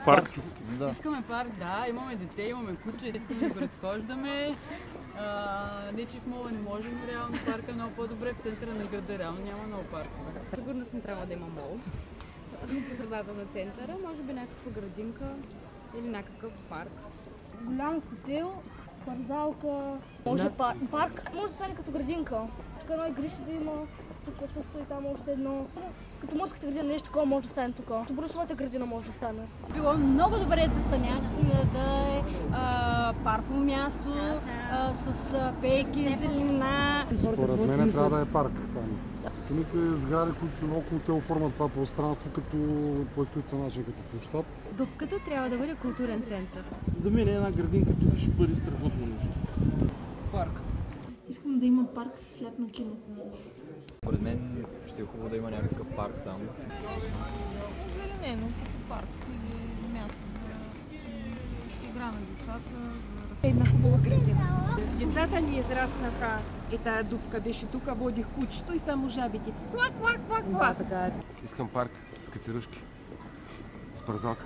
Парк? Да. Искаме парк, да. Имаме дете, имаме куче, искаме да го разхождаме. Не, че в Мола не можем, реално парка е много по-добре. В центъра на града реално няма много паркове. Сигурно не трябва да има мол. По средата на центъра, може би някаква градинка или някакъв парк. Голям хотел, парзалка, може парк, може да стане като градинка. Тук едно игрище да има, тук също и там още едно. Като морската градина, нещо такова може да стане тук. Добросовата градина може да стане. Било много добре да стане, да е парково място, с пейки, зелена. Според мен трябва да е парк там. Самите сгради, които са около те оформят това пространство като по естествен начин, като площад. Дупката трябва да бъде културен център. За мен една градинка тук ще бъде страхотно нещо. Парк. Искам да има парк с лятно кино. Според мен ще е хубаво да има някакъв парк там. Зеленено, като парк или място за игра на децата. Една хубава градина. Децата ни израснаха и тая дупка беше тук, водих кучето и само жабите. Квак, квак, квак, квак. Искам парк с катерушки, с парзалка.